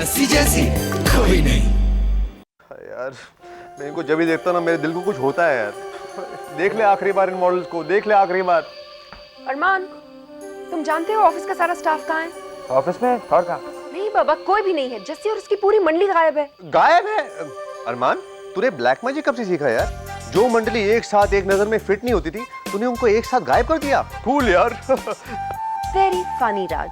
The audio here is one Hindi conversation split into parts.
जस्सी जैसी कोई नहीं। यार मैं इनको जब भी देखता हूँ ना मेरे दिल को कुछ होता है यार। देख ले आखिरी बार इन मॉडल्स को, देख ले आखिरी बार। अरमान, तुम जानते हो ऑफिस का सारा स्टाफ कहाँ है? ऑफिस में और कहाँ? नहीं बाबा, कोई भी नहीं है। जस्सी और उसकी पूरी मंडली गायब है। गायब है? अरमान तूने ब्लैक मैजिक कब से सीखा यार? जो मंडली एक साथ एक नजर में फिट नहीं होती थी तूने उनको एक साथ गायब कर दिया। कूल यार। वेरी फनी राज।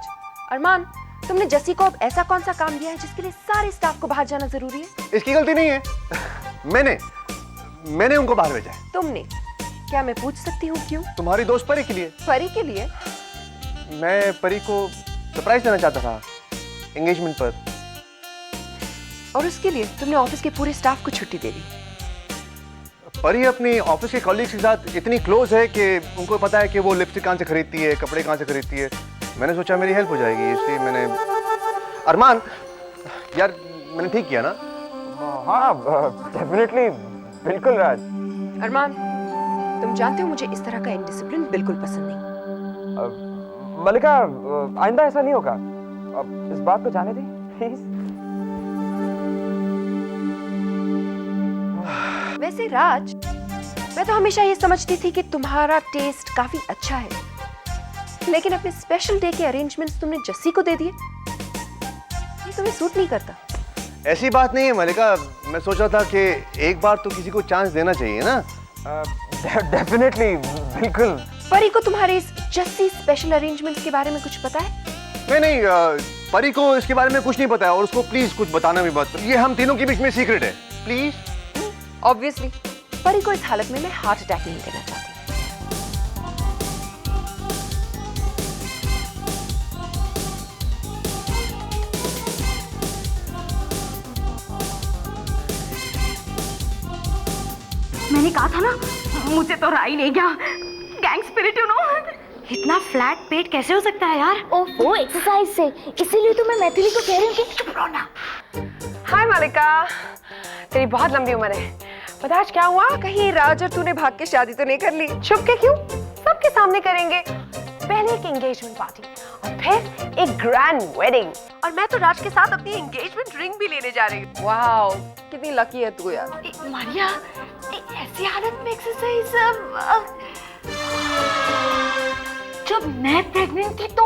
अरमान, तुमने जस्सी को अब ऐसा कौन सा काम दिया है जिसके लिए सारे स्टाफ को बाहर जाना जरूरी है? इसकी गलती नहीं है। मैंने उनको बाहर भेजा है। तुमने? क्या मैं पूछ सकती हूँ क्यों? तुम्हारी दोस्त परी के लिए। परी के लिए? मैं परी को सरप्राइज देना चाहता था एंगेजमेंट पर। और उसके लिए तुमने ऑफिस के पूरे स्टाफ को छुट्टी दे दी। परी अपनी ऑफिस के कॉलीग्स के साथ इतनी क्लोज है कि उनको पता है कि वो लिपस्टिक कहाँ से खरीदती है, कपड़े कहाँ से खरीदती है। मैंने सोचा मेरी हेल्प हो जाएगी, इसलिए मैंने। अरमान यार मैंने ठीक किया ना? हाँ डेफिनेटली, बिल्कुल राज। अरमान, तुम जानते हो मुझे इस तरह का इनडिसिप्लिन बिल्कुल पसंद नहीं। मलिका, आइंदा ऐसा नहीं होगा। अब इस बात को जाने दे प्लीज। वैसे राज, मैं तो हमेशा ये समझती थी कि तुम्हारा टेस्ट काफी अच्छा है, लेकिन अपने स्पेशल डे के अरेंजमेंट्स तुमने जस्सी को दे दिए। ये तुम्हें सूट नहीं करता। ऐसी बात नहीं है मलिका, मैं सोच रहा था कि एक बार तो किसी को चांस देना चाहिए ना। डेफिनेटली, बिल्कुल। परी को तुम्हारे इस जस्सी स्पेशल अरेंजमेंट्स के बारे में कुछ पता है? नहीं, परी को इसके बारे में कुछ नहीं पता है और उसको प्लीज कुछ बताना भी मत। ये हम तीनों के बीच में सीक्रेट है, प्लीज। ऑब्वियसली परी को इस हालत में मैं हार्ट अटैक नहीं देना चाहती। मैंने कहा था ना, मुझे तो राय नहीं गया। Gang spirit you know. इतना फ्लैट पेट कैसे हो सकता है यार? ओहो, एक्सरसाइज से। इसीलिए तो मैं मैथिली को कह रही हूँ कि चुप रहो ना। हाय मालिका, तेरी बहुत लंबी उम्र है। पता आज क्या हुआ? कहीं राज और तूने भाग के शादी तो नहीं कर ली? छुप के क्यों? सबके सामने करेंगे। पहले एक एंगेजमेंट पार्टी और फिर एक ग्रैंड वेडिंग। और मैं तो राज के साथ अपनी एंगेजमेंट रिंग भी लेने जा रही हूँ। वाओ, कितनी लकी है तू यार। मारिया, ऐसी हालत में एक्सरसाइज? जब मैं प्रेग्नेंट थी तो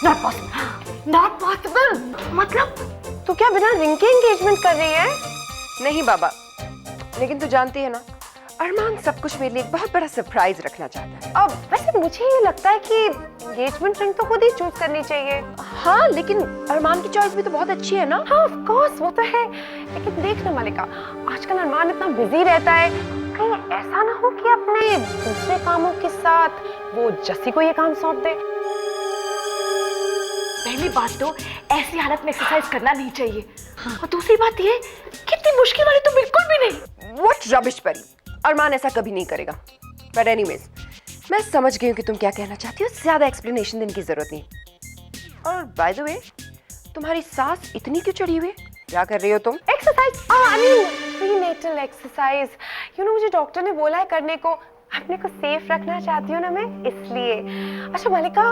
नॉट पॉसिबल, नॉट पॉसिबल। मतलब तू क्या बिना रिंग के एंगेजमेंट कर रही है? नहीं बाबा, लेकिन तू जानती है ना, अरमान सब कुछ मेरे लिए एक बहुत बड़ा सरप्राइज रखना चाहता है। अब वैसे मुझे ये लगता है कि एंगेजमेंट रिंग तो खुद ही चूज करनी चाहिए। हाँ, लेकिन अरमान की चॉइस भी तो बहुत अच्छी है ना? हाँ ऑफ कोर्स, वो तो है। लेकिन देख ना मालिका, आजकल अरमान इतना बिजी रहता है, कहीं ऐसा ना हो कि अपने दूसरे कामों के साथ वो जस्सी को ये काम सौंप दे। पहली बात तो ऐसी हालत में एक्सरसाइज करना नहीं चाहिए। और दूसरी बात ये, कितनी मुश्किल वाली तो बिल्कुल भी नहीं। What rubbish परी, अरमान ऐसा कभी नहीं करेगा। But anyways, मैं समझ गई हूँ कि तुम क्या कहना चाहती हो। ज्यादा एक्सप्लेनेशन देने की जरूरत नहीं। और बाय द वे, तुम्हारी सास इतनी क्यों चढ़ी हुई है? क्या कर रही हो तुम? Exercise, I mean prenatal exercise. You know, मुझे डॉक्टर ने बोला है करने को। अपने को सेफ रखना चाहती हूँ ना मैं, इसलिए। अच्छा मालिका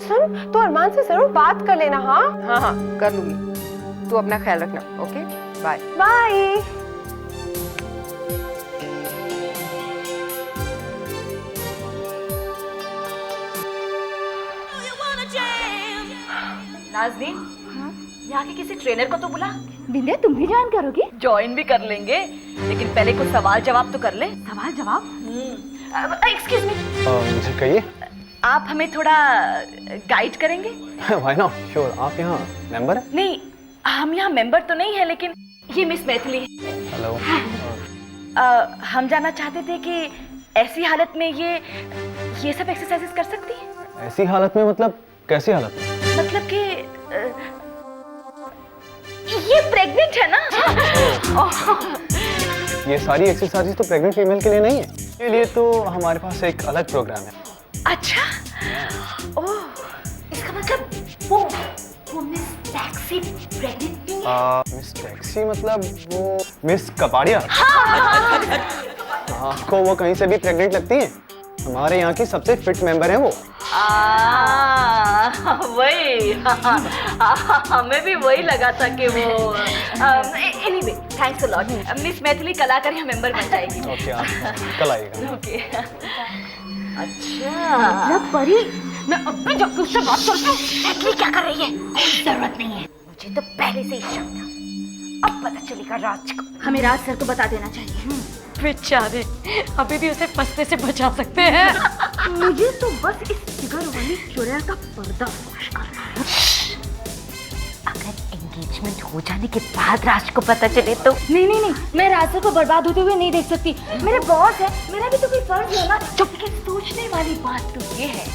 सुन, तो अरमान से जरूर बात कर लेना। हाँ हाँ हाँ, कर लूंगी। तू अपना ख्याल रखना। Okay, bye bye. नाज़नीन, यहाँ के किसी ट्रेनर को तो बुला। बिंदे, तुम भी ज्वाइन करोगी? ज्वाइन भी कर लेंगे, लेकिन पहले कुछ सवाल जवाब तो कर ले। सवाल जवाब? एक्सक्यूज मी, जी कहिए। आप हमें थोड़ा गाइड करेंगे? Why not, sure. आप यहाँ मेंबर हैं? नहीं, हम यहाँ मेंबर तो नहीं है, लेकिन ये मिस मैथिली। हेलो। हम जानना चाहते थे कि ऐसी हालत में ये सब एक्सरसाइजेस कर सकती है? ऐसी हालत में मतलब कैसी हालत में? मतलब कि ये प्रेग्नेंट है ना? ये सारी एक्सरसाइजेस तो प्रेग्नेंट फीमेल के लिए नहीं है। इसके लिए तो हमारे पास एक अलग प्रोग्राम है। अच्छा, ओह, इसका मतलब वो मिस टैक्सी प्रेग्नेंट नहीं है? मिस टैक्सी मतलब वो मिस कपाड़िया? आपको वो कहीं से भी प्रेग्नेंट लगती है? हमारे यहाँ की सबसे फिट मेंबर है वो। वही हमें भी वही लगा था कि वो anyway thanks a lot. Miss Maithili कल आकर यहाँ मेंबर बन जाएगी। ओके, आप कल आइएगा। ओके। अच्छा परी, मैं अब भी जाकर उससे बात करती हूँ। मैथिली क्या कर रही है? कोई जरूरत नहीं है, मुझे तो पहले से ही शक था। अब पता चलेगा राज को। हमें राज सर को बता देना चाहिए। बेचारे अभी भी उसे फंसने से बचा सकते हैं। मुझे तो बस इस फिगर वाली चुड़ैल का पर्दाफाश करना है। अगर एंगेजमेंट हो जाने के बाद राज को पता चले तो? नहीं, मैं राज सर को बर्बाद होते हुए नहीं देख सकती। मेरे बॉस है, मेरा भी तो कोई फर्ज है ना। जबकि सोचने वाली बात तो ये है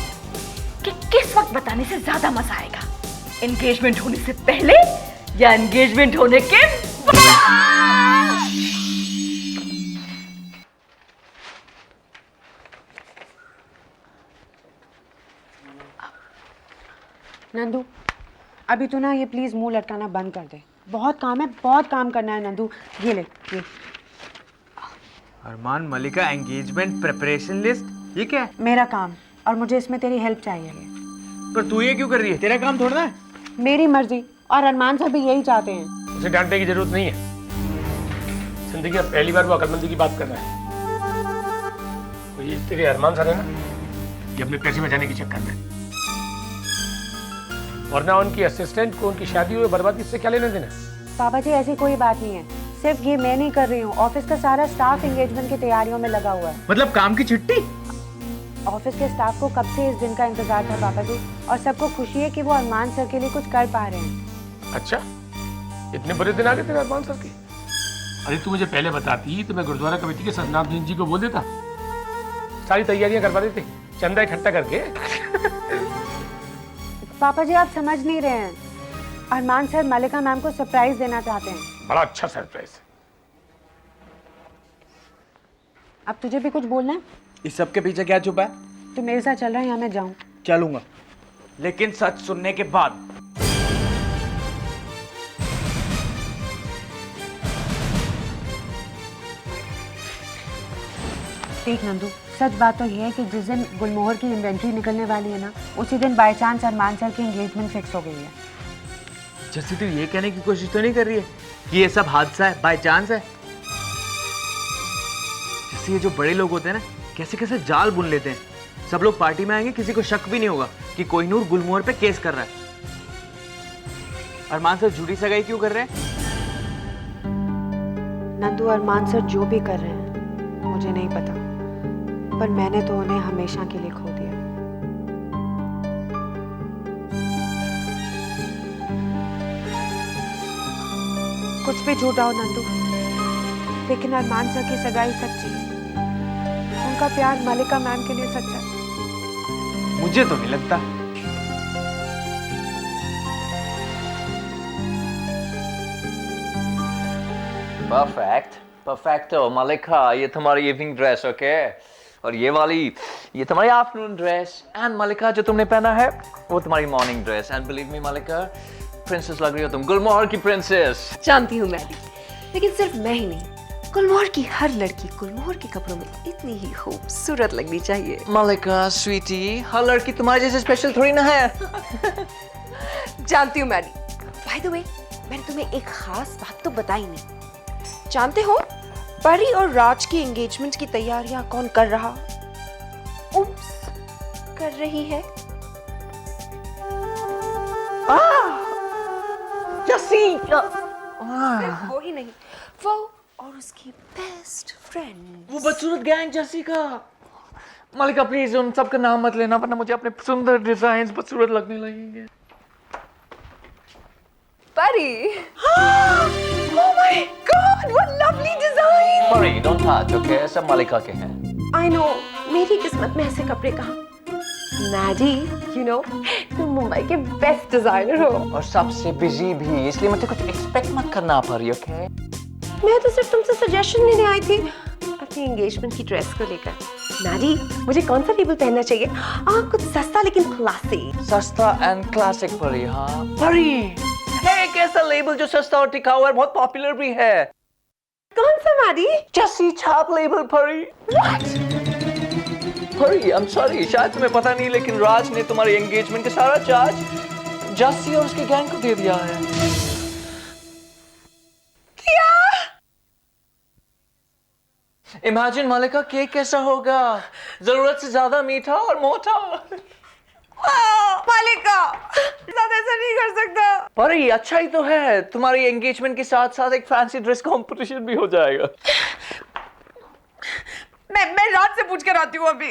कि किस वक्त बताने से ज्यादा मजा आएगा, एंगेजमेंट होने से पहले या एंगेजमेंट होने के बाद? नंदू, अभी तो ना ये प्लीज मुंह लटकाना बंद कर दे। बहुत काम है, बहुत काम करना है नंदू। ये ले ये। अरमान मलिका एंगेजमेंट प्रिपरेशन लिस्ट, ये क्या है? मेरा काम, और मुझे इसमें तेरी हेल्प चाहिए। पर तू ये क्यों कर रही है? तेरा काम थोड़ा है। मेरी मर्जी, और अरमान सर भी यही चाहते हैं। उसे डांटने की जरूरत नहीं है। जिंदगी में पहली बार वो अकलमंदी की बात कर रहा है। तो ये तेरे अरमान सर है ना, ये अपने पैसे बचाने के चक्कर में, वरना उनकी असिस्टेंट को उनकी शादी हुई बर्बादी से क्या लेने देना? पापा जी ऐसी कोई बात नहीं है, सिर्फ ये मैं नहीं कर रही हूँ। ऑफिस का सारा स्टाफ एंगेजमेंट की तैयारियों में लगा हुआ है। मतलब काम की छुट्टी? ऑफिस के स्टाफ को कब से इस दिन का इंतजार था पापा जी, और सबको खुशी है कि वो अरमान सर के लिए कुछ कर पा रहे हैं। अच्छा, इतने बुरे दिन आ गए तेरे अरमान सर के? अरे तू मुझे पहले बताती तो मैं गुरुद्वारा कमेटी के सतनाम सिंह जी को बोल देता, सारी तैयारियां करवा देते, चंदा इकट्ठा करके। पापा जी आप समझ नहीं रहे हैं, अरमान सर मलिका मैम को सरप्राइज देना चाहते हैं। बड़ा अच्छा सरप्राइज। अब तुझे भी कुछ बोलना है? इस सब के पीछे क्या छुपा है? तू मेरे साथ चल रहा है या मैं जाऊं? चलूंगा, लेकिन सच सुनने के बाद। देख नंदू, सच बात तो ये है कि जिस दिन गुलमोहर की इन्वेंट्री निकलने वाली है ना, उसी दिन बाय चांस अरमान सर की एंगेजमेंट फिक्स हो गई है। जैसे तू ये कहने की कोशिश तो नहीं कर रही है कि ये सब हादसा है, बाय चांस है? जैसे ये जो बड़े लोग होते हैं ना, कैसे कैसे जाल बुन लेते हैं। सब लोग पार्टी में आएंगे, किसी को शक भी नहीं होगा कि कोहिनूर गुलमोहर पे केस कर रहा है। अरमान सर झूठी सगाई क्यों कर रहे हैं? नंदू, अरमान सर जो भी कर रहे हैं मुझे नहीं पता, पर मैंने तो उन्हें हमेशा के लिए खो दिया। कुछ भी झूठा हो नंदू, लेकिन अरमान सर की सगाई सच्ची है। उनका प्यार मलिका मैम के लिए सच्चा है। मुझे तो नहीं लगता। परफेक्ट परफेक्टो मलिका, ये तुम्हारी इवनिंग ड्रेस, ओके? और ये वाली, ये तुम्हारी आफ्टरनून ड्रेस। एंड मलिका, जो तुमने पहना है वो तुम्हारी morning dress. And believe me Malika, princess लग रही हो तुम, गुलमोहर की प्रिंसेस। जानती हूँ मैं भी, लेकिन सिर्फ मैं ही नहीं, गुलमोहर की हर लड़की गुलमोहर के कपड़ों में इतनी ही खूबसूरत लगनी चाहिए। मलिका स्वीटी, हर लड़की तुम्हारे जैसे स्पेशल थोड़ी ना है। जानती हूँ मैडी। बाय द वे, मैंने तुम्हें एक खास बात तो बताई नहीं। जानते हो परी और राज की एंगेजमेंट की तैयारियां कौन कर रहा? उप्स, कर रही है जसी। सिर्फ वो ही नहीं, वो और उसकी बेस्ट फ्रेंड, वो बदसूरत गैंग जसी का। मलिका प्लीज उन सब का नाम मत लेना, वरना मुझे अपने सुंदर डिजाइन बदसूरत लगने लगेंगे। परी। Oh my God, what lovely design! परी, don't touch, okay? सब मलिका के हैं। I know, मेरी किस्मत में ऐसे कपड़े कहाँ? मैडी, you know, तुम मुंबई के बेस्ट डिजाइनर हो। और सबसे बिजी भी, इसलिए मुझे कुछ एक्सपेक्ट मत करना परी, ओके? मैं तो सिर्फ तुमसे सजेशन लेने आई थी अपनी एंगेजमेंट की ड्रेस को लेकर। मैडी, मुझे कौन सा लेबल पहनना चाहिए? कुछ सस्ता लेकिन क्लासी। सस्ता एंड क्लासिक परी, हाँ। परी, एक ऐसा लेबल जो सस्ता और टिकाऊ है, बहुत पॉपुलर भी है। कौन सा मैडी? जसी छाप लेबल परी। What? परी, I'm sorry, शायद तुम्हें पता नहीं लेकिन राज ने तुम्हारे एंगेजमेंट का सारा चार्ज जस्सी और उसके गैंग को दे दिया है। क्या? इमेजिन मालिका, केक कैसा होगा? जरूरत से ज्यादा मीठा और मोटा। मालिका, ऐसा नहीं कर सकता। परी, अच्छा ही तो है, तुम्हारी एंगेजमेंट के साथ साथ एक फैंसी ड्रेस कंपटीशन भी हो जाएगा। मैं राज से पूछ कर आती हूँ अभी।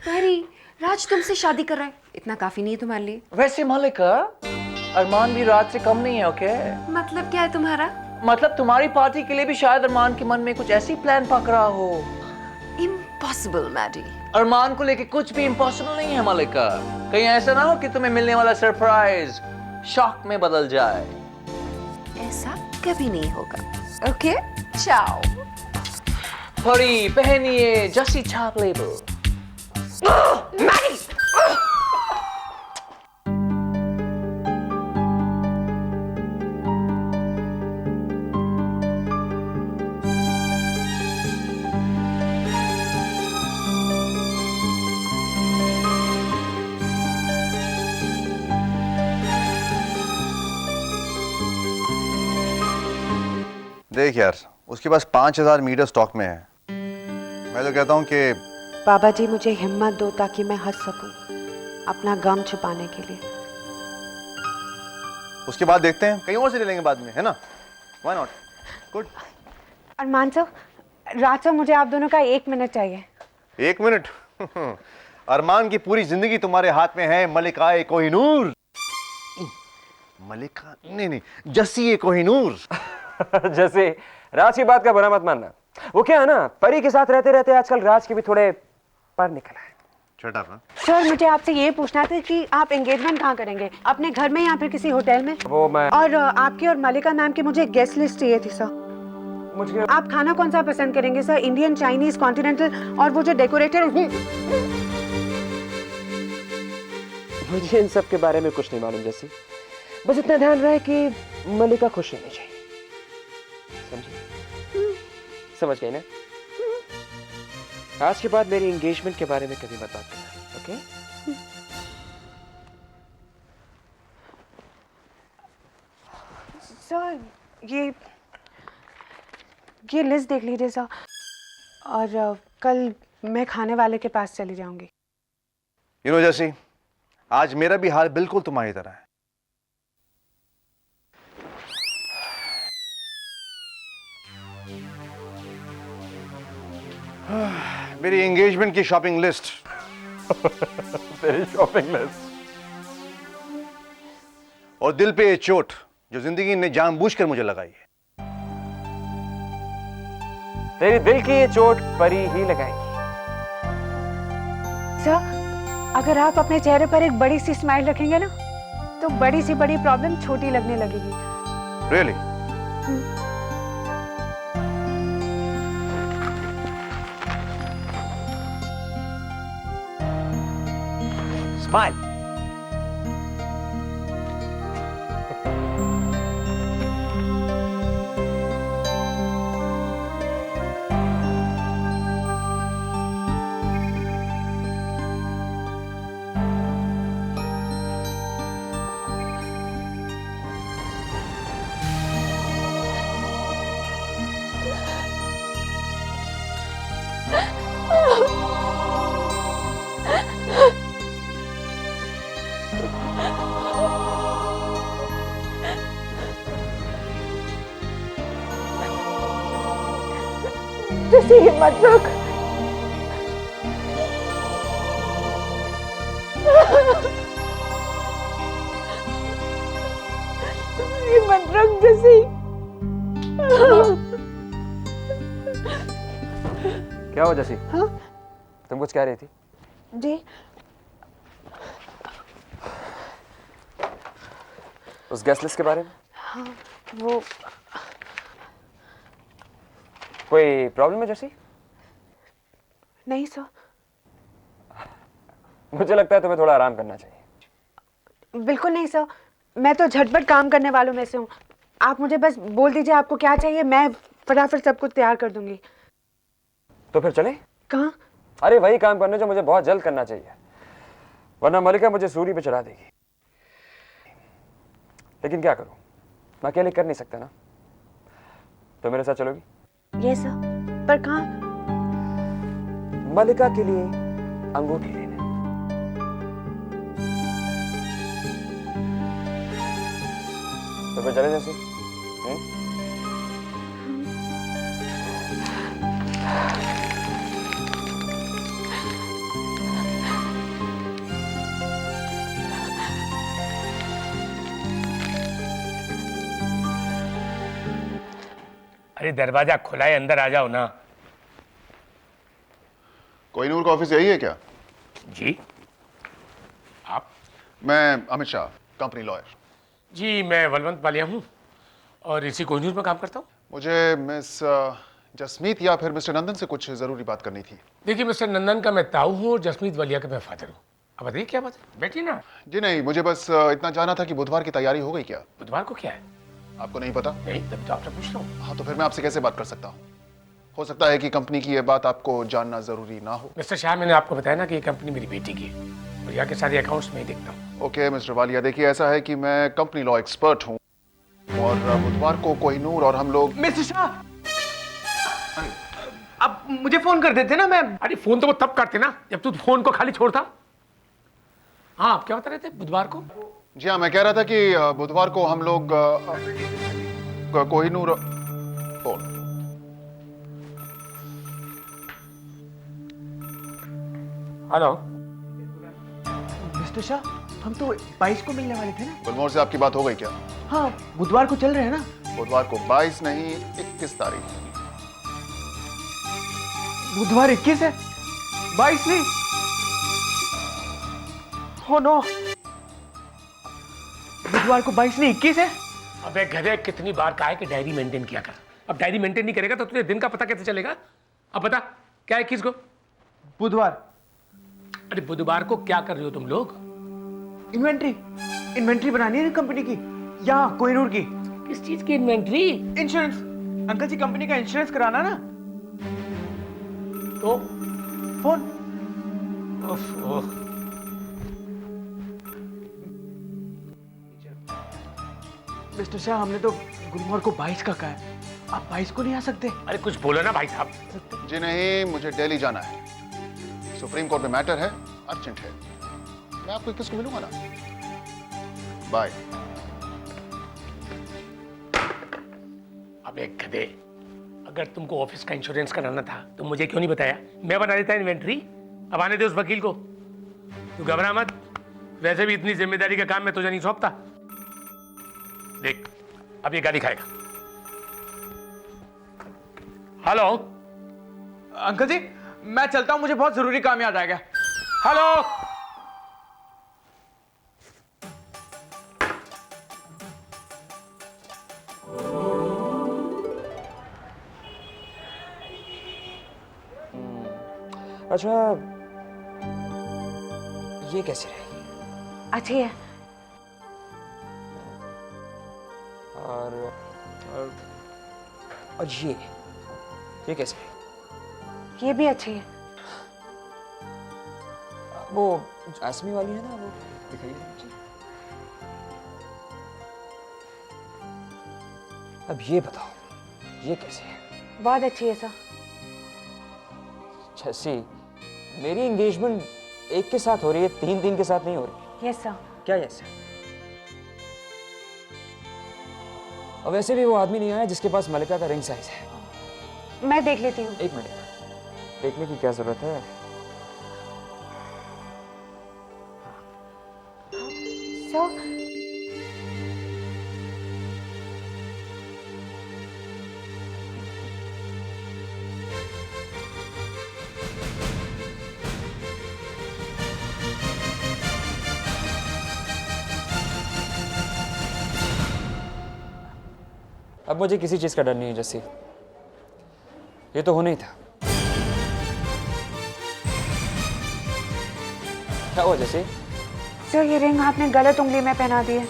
परी, राज तुमसे शादी कर रहा है, इतना काफी नहीं है तुम्हारे लिए? वैसे मालिका, अरमान भी राज से कम नहीं है, ओके? मतलब क्या है तुम्हारा? मतलब तुम्हारी पार्टी के लिए भी शायद अरमान के मन में कुछ ऐसी प्लान पक रहा हो। Impossible Maddie. अरमान को लेके कुछ भी इम्पॉसिबल नहीं है मालिका। कहीं ऐसा ना हो कि तुम्हें मिलने वाला सरप्राइज शॉक में बदल जाए। ऐसा कभी नहीं होगा। ओके, चाओ। परी, पहनिए जस्सी छाप लेबल। मैगी! देख यार, उसके पास 5000 मीटर स्टॉक में है। मैं तो कहता हूँ कि बाबा जी मुझे हिम्मत दो ताकि मैं हंस सकूं, अपना गम छुपाने के लिए। उसके बाद देखते हैं, कहीं और से ले लेंगे बाद में, है ना? Why not? गुड। अरमान साहब, राज साहब, मुझे आप दोनों का 1 मिनट चाहिए। 1 मिनट? अरमान की पूरी जिंदगी तुम्हारे हाथ में है मलिका कोहिनूर। मलिका नहीं, जस्सी कोहिनूर। जैसे राज की बात का बुरा मत मानना। वो क्या है ना, परी के साथ रहते रहते आजकल राज के भी थोड़े पर निकला है। Shut up, सर, मुझे आपसे ये पूछना था कि आप एंगेजमेंट कहाँ करेंगे? अपने घर में या फिर किसी होटल में? वो मैं और आपकी और मलिका मैम की मुझे गेस्ट लिस्ट चाहिए थी सर। मुझे आप खाना कौन सा पसंद करेंगे सर? Indian, Chinese, continental? और वो जो डेकोरेटर। मुझे इन सब के बारे में कुछ नहीं मालूम जैसे, बस इतना ध्यान रहे कि मलिका खुश रहनी चाहिए। समझ गए ना? आज के बाद मेरी एंगेजमेंट के बारे में कभी मत बात करना, ओके? सर, ये लिस्ट देख लीजिए सर, और कल मैं खाने वाले के पास चली जाऊंगी। यू नो जैसी, आज मेरा भी हाल बिल्कुल तुम्हारी तरह है। मेरी एंगेजमेंट की शॉपिंग लिस्ट। तेरी शॉपिंग लिस्ट और दिल पे ये चोट जो जिंदगी ने जानबूझकर मुझे लगाई है। तेरी दिल की ये चोट परी ही लगाएगी। सर, अगर आप अपने चेहरे पर एक बड़ी सी स्माइल रखेंगे ना, तो बड़ी सी बड़ी प्रॉब्लम छोटी लगने लगेगी। रियली? स्माइल। जैसी हिम्मत रख। हिम्मत रख जैसी। क्या हो जैसी? हाँ? तुम कुछ कह रही थी? जी, उस गेस्ट लिस्ट के बारे में? हाँ, वो कोई प्रॉब्लम है जैसी? नहीं सर। मुझे लगता है तुम्हें थोड़ा आराम करना चाहिए। बिल्कुल नहीं सर, मैं तो झटपट काम करने वालों में से हूँ। आप मुझे बस बोल दीजिए आपको क्या चाहिए, मैं फटाफट सब कुछ तैयार कर दूंगी। तो फिर चले? कहाँ? अरे वही काम करने जो मुझे बहुत जल्द करना चाहिए, वरना मलिका मुझे सूली पे चढ़ा देगी। लेकिन क्या करूं, मैं अकेले कर नहीं सकता ना। तो मेरे साथ चलोगी? यस सर, पर कहाँ? मलिका के लिए अंगूठी लेने। तो फिर चले जैसे? अरे दरवाजा खुला है, अंदर आ जाओ ना। कोहिनूर का ऑफिस यही है क्या? जी आप? मैं अमित शाह, कंपनी लॉयर। जी मैं बलवंत वालिया हूँ और इसी कोहिनूर में काम करता हूँ। मुझे मिस जसमीत या फिर मिस्टर नंदन से कुछ जरूरी बात करनी थी। देखिए मिस्टर नंदन का मैं ताऊ हूँ और जसमीत वालिया का मैं फादर हूँ। अब बताइए क्या बात है, बैठिए ना। जी नहीं, मुझे बस इतना जानना था कि बुधवार की तैयारी हो गई क्या? बुधवार को क्या है? आपको नहीं पता? नहीं, तब तो आपसे पूछ रहा हूँ। हाँ, तो फिर मैं आपसे कैसे बात कर सकता हूँ? हो सकता है कि कंपनी की ये बात आपको जानना जरूरी ना हो। मिस्टर शाह, मैंने आपको बताया ना कि ये कंपनी मेरी बेटी की है और यहाँ के सारे अकाउंट्स में ही देखता हूँ। ओके मिस्टर वालिया, देखिए ऐसा है कि मैं कंपनी लॉ एक्सपर्ट हूँ और बुधवार को कोहिनूर और हम लोग। मिस्टर शाह, आप मुझे फोन कर देते ना। मैं अरे फोन तो वो तब करते ना जब तू फोन को खाली छोड़ता। हाँ, आप क्या बता रहे थे बुधवार को? जी हाँ, मैं कह रहा था कि बुधवार को हम लोग Kohinoor. Phone. Hello mister Shah, हम तो 22 को मिलने वाले थे ना। गुलमोहर से आपकी बात हो गई क्या? हाँ, बुधवार को चल रहे हैं ना। बुधवार को 22 नहीं, 21 तारीख। बुधवार 21 है, 22 नहीं। हो नो, बुधवार को 22 नहीं 21 है। अबे गधे, कितनी बार कहा है कि डायरी मेंटेन किया कर। अब डायरी मेंटेन नहीं करेगा तो तुझे दिन का पता कैसे चलेगा? अब बता क्या है 21 को? बुधवार। अरे बुधवार को क्या कर रहे हो तुम लोग? इन्वेंट्री बनानी है ना कंपनी की, यहाँ कोहिनूर की। किस चीज की इन्वेंट्री? इंश्योरेंस। अंकल जी, कंपनी का इंश्योरेंस कराना ना। तो फोन। मिस्टर शाह, हमने तो गुलमोहर को 22 का कहा है, आप 22 को नहीं आ सकते? अरे कुछ बोलो ना भाई साहब। जी नहीं, मुझे दिल्ली जाना है, सुप्रीम कोर्ट में मैटर है, अर्जेंट है। मैं आपको 21 को मिलूंगा ना। बाय। अबे गधे, अगर तुमको ऑफिस का इंश्योरेंस कराना था तो मुझे क्यों नहीं बताया? मैं बना देता इन्वेंट्री। अब आने दे उस वकील को। तू घबरा मत, वैसे भी इतनी जिम्मेदारी का काम मैं तुझे नहीं सौंपता। देख, अब ये गाली खाएगा। हेलो अंकल जी, मैं चलता हूं, मुझे बहुत जरूरी काम याद आ गया। हेलो। अच्छा, ये कैसे रहेगी? अच्छी है। और ये कैसे रहेगी? ये भी अच्छी है। वो जासमी वाली है ना, वो दिखाइए मुझे। अब ये बताओ, ये कैसे है? बहुत अच्छी है सर। जैसी मेरी एंगेजमेंट एक के साथ हो रही है, 3 के साथ नहीं हो रही। Yes sir. क्या यस है? और वैसे भी वो आदमी नहीं आया जिसके पास मलिका का रिंग साइज है। मैं देख लेती हूँ। एक मिनट, देखने की क्या जरूरत है? सर, अब मुझे किसी चीज का डर नहीं है जैसी, ये तो होना ही था। क्या हुआ जैसे? सर, ये रिंग आपने गलत उंगली में पहना दी है।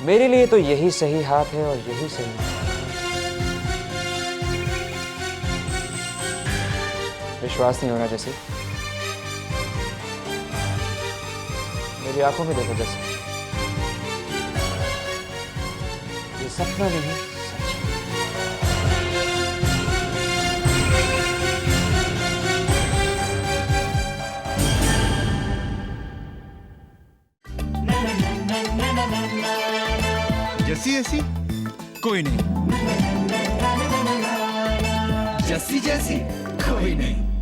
मेरे लिए तो यही सही हाथ है और यही सही। विश्वास नहीं हो रहा जैसे। मेरी आंखों में देखो जैसे, ये सपना नहीं सच है। जैसी ऐसी कोई नहीं, जैसी जैसी कोई नहीं।